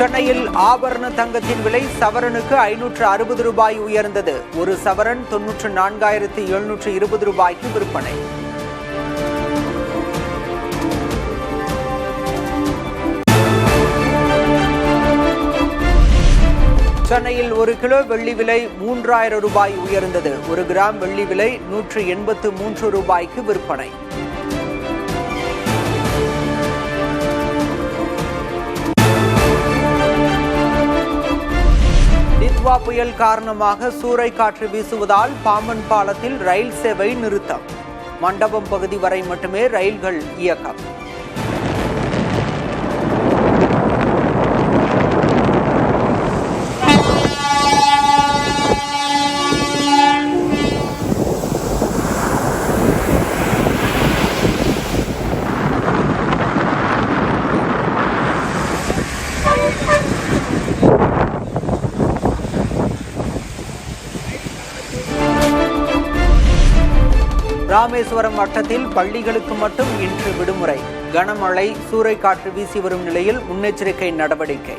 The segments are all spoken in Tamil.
சென்னையில் ஆபரண தங்கத்தின் விலை சவரனுக்கு 560 ரூபாய் உயர்ந்தது. ஒரு சவரன் 94,720 ரூபாய்க்கு விற்பனை. சென்னையில் 1 கிலோ வெள்ளி விலை 3000 ரூபாய் உயர்ந்தது. 1 கிராம் வெள்ளி விலை 183 ரூபாய்க்கு விற்பனை. டித்வா புயல் காரணமாக சூறைக்காற்று வீசுவதால் பாம்பன் பாலத்தில் ரயில் சேவை நிறுத்தம். மண்டபம் பகுதி வரை மட்டுமே ரயில்கள் இயக்கம். ராமேஸ்வரம் வட்டத்தில் பள்ளிகளுக்கு மட்டும் இன்று விடுமுறை. கனமழை, சூறைக்காற்று வீசி வரும் நிலையில் முன்னெச்சரிக்கை நடவடிக்கை.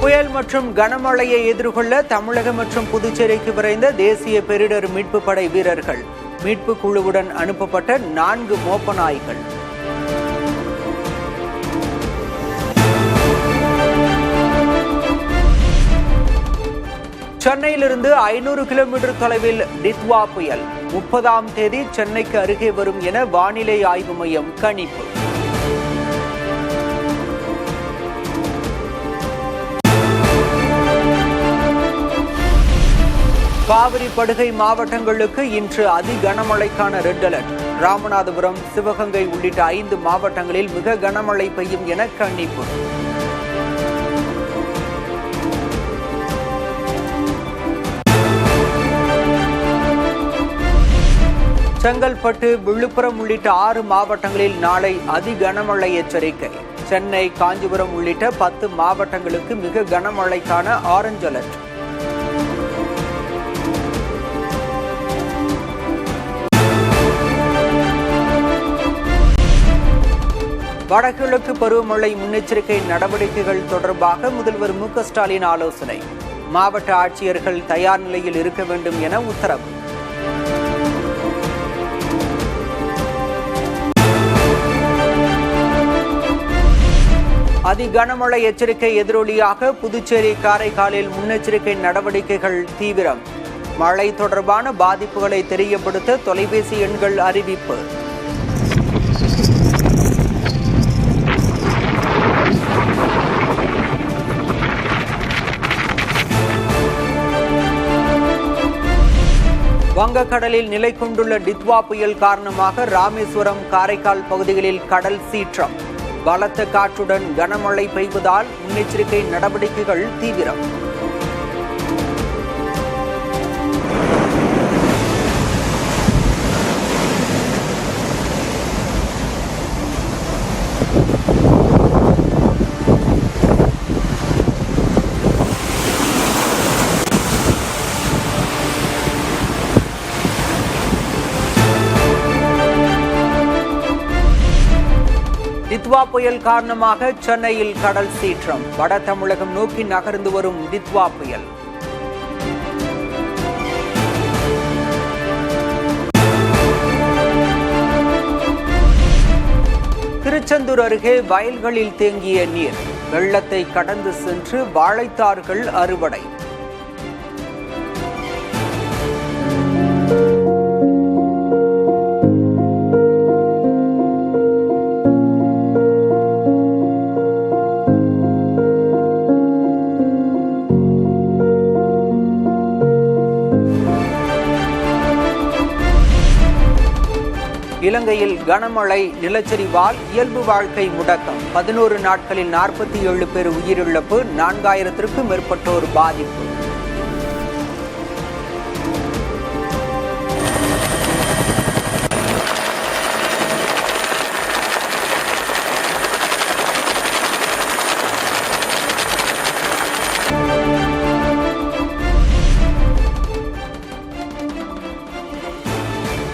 புயல் மற்றும் கனமழையை எதிர்கொள்ள தமிழகம் மற்றும் புதுச்சேரிக்கு விரைந்த தேசிய பேரிடர் மீட்பு படை வீரர்கள். மீட்பு குழுவுடன் அனுப்பப்பட்ட 4 மோப்ப நாய்கள். சென்னையிலிருந்து 500 கிலோமீட்டர் தொலைவில் டித்வா புயல் 30ஆம் தேதி சென்னைக்கு அருகே வரும் என வானிலை ஆய்வு மையம் கணிப்பு. காவிரி படுகை மாவட்டங்களுக்கு இன்று அதி கனமழைக்கான ரெட் அலர்ட். ராமநாதபுரம், சிவகங்கை உள்ளிட்ட 5 மாவட்டங்களில் மிக கனமழை பெய்யும் என கணிப்பு. செங்கல்பட்டு, விழுப்புரம் உள்ளிட்ட 6 மாவட்டங்களில் நாளை அதி கனமழை எச்சரிக்கை. சென்னை, காஞ்சிபுரம் உள்ளிட்ட 10 மாவட்டங்களுக்கு மிக கனமழைக்கான ஆரஞ்சு அலர்ட். வடகிழக்கு பருவமழை முன்னெச்சரிக்கை நடவடிக்கைகள் தொடர்பாக முதல்வர் மு.க. ஸ்டாலின் ஆலோசனை. மாவட்ட ஆட்சியர்கள் தயார் நிலையில் இருக்க வேண்டும் என உத்தரவு. அதி கனமழை எச்சரிக்கை எதிரொலியாக புதுச்சேரி, காரைக்காலில் முன்னெச்சரிக்கை நடவடிக்கைகள் தீவிரம். மழை தொடர்பான பாதிப்புகளை தெரியப்படுத்த தொலைபேசி எண்கள் அறிவிப்பு. வங்கக்கடலில் நிலை கொண்டுள்ள டித்வா புயல் காரணமாக ராமேஸ்வரம், காரைக்கால் பகுதிகளில் கடல் சீற்றம். பலத்த காற்றுடன் கனமழை பெய்வதால் முன்னெச்சரிக்கை நடவடிக்கைகள் தீவிரம். டித்வா புயல் காரணமாக சென்னையில் கடல் சீற்றம். வட தமிழகம் நோக்கி நகர்ந்து வரும் டித்வா புயல். திருச்செந்தூர் அருகே வயல்களில் தேங்கிய நீர். வெள்ளத்தை கடந்து சென்று வாழைத்தார்கள் அறுவடை. இலங்கையில் கனமழை, நிலச்சரிவால் இயல்பு வாழ்க்கை முடக்கம். 11 நாட்களில் 47 பேர் உயிரிழப்பு, 4000க்கும் மேற்பட்டோர் பாதிப்பு.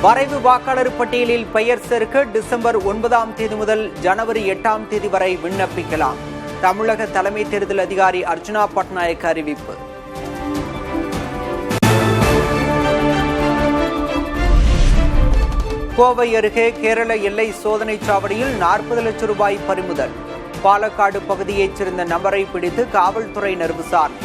வரைவு வாக்காளர் பட்டியலில் பெயர் சேர்க்க டிசம்பர் 9ஆம் தேதி முதல் ஜனவரி 8ஆம் தேதி வரை விண்ணப்பிக்கலாம். தமிழக தலைமை தேர்தல் அதிகாரி அர்ஜுனா பட்நாயக் அறிவிப்பு. கோவை அருகே கேரள எல்லை சோதனைச் சாவடியில் 40 லட்சம் ரூபாய் பறிமுதல். பாலக்காடு பகுதியைச் சேர்ந்த நபரை பிடித்து காவல்துறையினர் விசாரணை.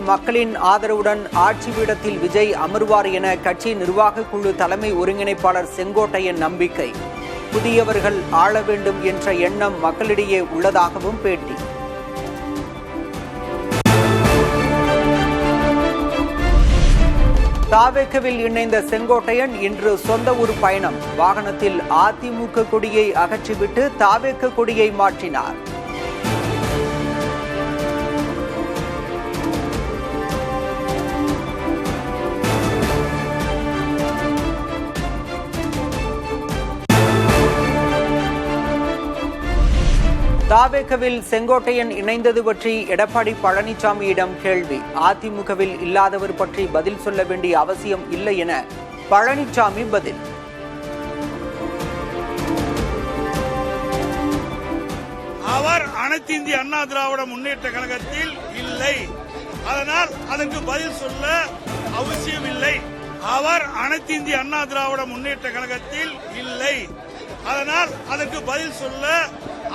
மக்களின் ஆதரவுடன் ஆட்சி பீடத்தில் விஜய் அமர்வார் என கட்சி நிர்வாக குழு தலைமை ஒருங்கிணைப்பாளர் செங்கோட்டையன் நம்பிக்கை. புதியவர்கள் ஆள வேண்டும் என்ற எண்ணம் மக்களிடையே உள்ளதாகவும் பேட்டி. தாவேக்கவில் இணைந்த செங்கோட்டையன் இன்று சொந்த ஊர் பயணம். வாகனத்தில் அதிமுக கொடியை அகற்றிவிட்டு தாவேக்க கொடியை மாற்றினார். தாவேக்கவில் செங்கோட்டையன் இணைந்தது பற்றி எடப்பாடி பழனிசாமியிடம் கேள்வி. அதிமுகவில் இல்லாதவர் பற்றி பதில் சொல்ல வேண்டிய அவசியம் இல்லை என பழனிசாமி பதில். அவர் அனைத்து இந்திய அண்ணா திராவிட முன்னேற்ற கழகத்தில் இல்லை, அதனால் அதற்கு பதில் சொல்ல அவசியம் இல்லை. அவர் அனைத்து இந்திய அண்ணா திராவிட முன்னேற்ற கழகத்தில் இல்லை, அதனால் அதற்கு பதில் சொல்ல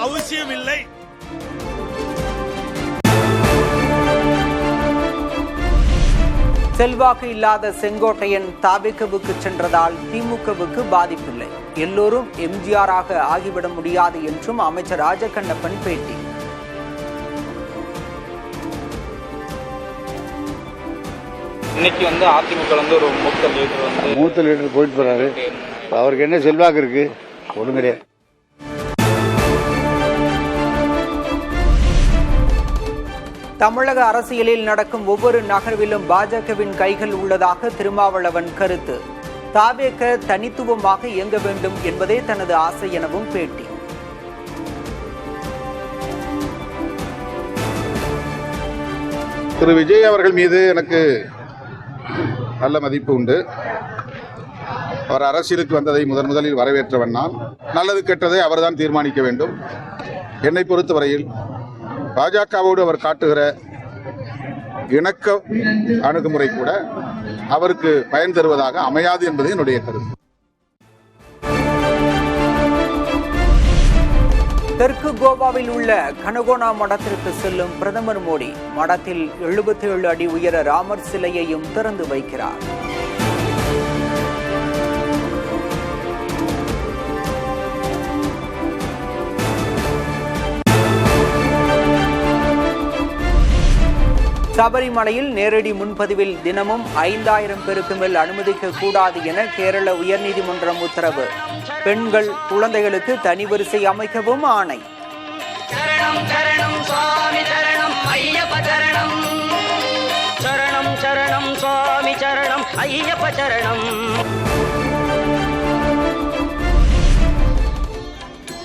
அவசியமில்லை. செல்வாக்கு இல்லாத செங்கோட்டையன் தாவேக்கவுக்கு சென்றதால் திமுகவுக்கு பாதிப்பில்லை, எல்லோரும் எம்ஜிஆராக ஆகிவிட முடியாது என்றும் அமைச்சர் ராஜகண்ணப்பன் பேட்டி. இன்னைக்கு அதிமுக ஒரு மூத்த லீடர் போயிட்டு போறாரு. அவருக்கு என்ன செல்வாக்கு இருக்கு? ஒன்றும் கிடையாது. தமிழக அரசியலில் நடக்கும் ஒவ்வொரு நகர்விலும் பாஜகவின் கைகள் உள்ளதாக திருமாவளவன் கருத்து. தாவேக தனித்துவமாக இயங்க வேண்டும் என்பதே தனது ஆசை எனவும் பேட்டி. திரு விஜய் அவர்கள் மீது எனக்கு நல்ல மதிப்பு உண்டு. அவர் அரசியலுக்கு வந்ததை முதலில் வரவேற்றவன் நான். நல்லது கெட்டதை அவர்தான் தீர்மானிக்க வேண்டும். என்னை பொறுத்தவரையில் பாஜகவோடு அவர் காட்டுகிற இணக்க அணுகுமுறை கூட அவருக்கு பயன் தருவதாக அமையாது என்பது என்னுடைய கருத்து. தெற்கு கோவாவில் உள்ள கனகோனா மடத்திற்கு செல்லும் பிரதமர் மோடி மடத்தில் 77 அடி உயர ராமர் சிலையையும் திறந்து வைக்கிறார். சபரிமலையில் நேரடி முன்பதிவில் தினமும் 5000 பேருக்கு மேல் அனுமதிக்க கூடாது என கேரள உயர்நீதிமன்றம் உத்தரவு. பெண்கள் குழந்தைகளுக்கு தனி வரிசை அமைக்கவும் ஆணை.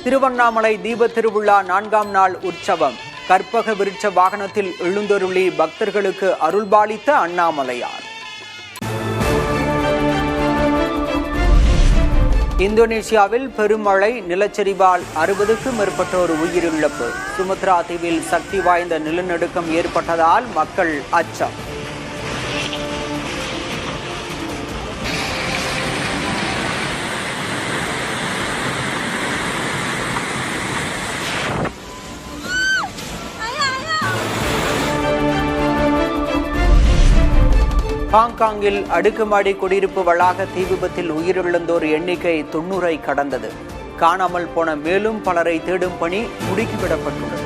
திருவண்ணாமலை தீப திருவிழா 4ஆம் நாள் உற்சவம். கற்பக விருட்ச வாகனத்தில் எழுந்தருளி பக்தர்களுக்கு அருள்பாலித்த அண்ணாமலையார். இந்தோனேஷியாவில் பெருமழை, நிலச்சரிவால் 60க்கும் மேற்பட்டோர் உயிரிழப்பு. சுமத்ரா தீவில் சக்தி வாய்ந்த நிலநடுக்கம் ஏற்பட்டதால் மக்கள் அச்சம். ஹாங்காங்கில் அடுக்குமாடி குடியிருப்பு வளாக தீ விபத்தில் உயிரிழந்தோர் எண்ணிக்கை 90ஐ கடந்தது. காணாமல் போன மேலும் பலரை தேடும் பணி முடுக்கிவிடப்பட்டுள்ளது.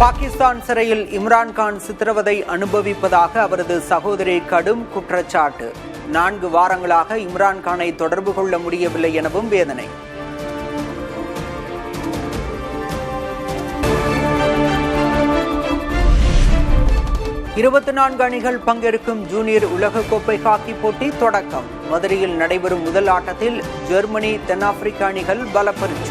பாகிஸ்தான் சிறையில் இம்ரான்கான் சித்திரவதை அனுபவிப்பதாக அவரது சகோதரி கடும் குற்றச்சாட்டு. 4 வாரங்களாக இம்ரான்கானை தொடர்பு கொள்ள முடியவில்லை எனவும் வேதனை. 24 அணிகள் பங்கேற்கும் ஜூனியர் உலகக்கோப்பை ஹாக்கி போட்டி தொடக்கம். மதுரையில் நடைபெறும் முதல் ஆட்டத்தில் ஜெர்மனி தென்னாப்பிரிக்க அணிகள் பலப்பரீட்சை.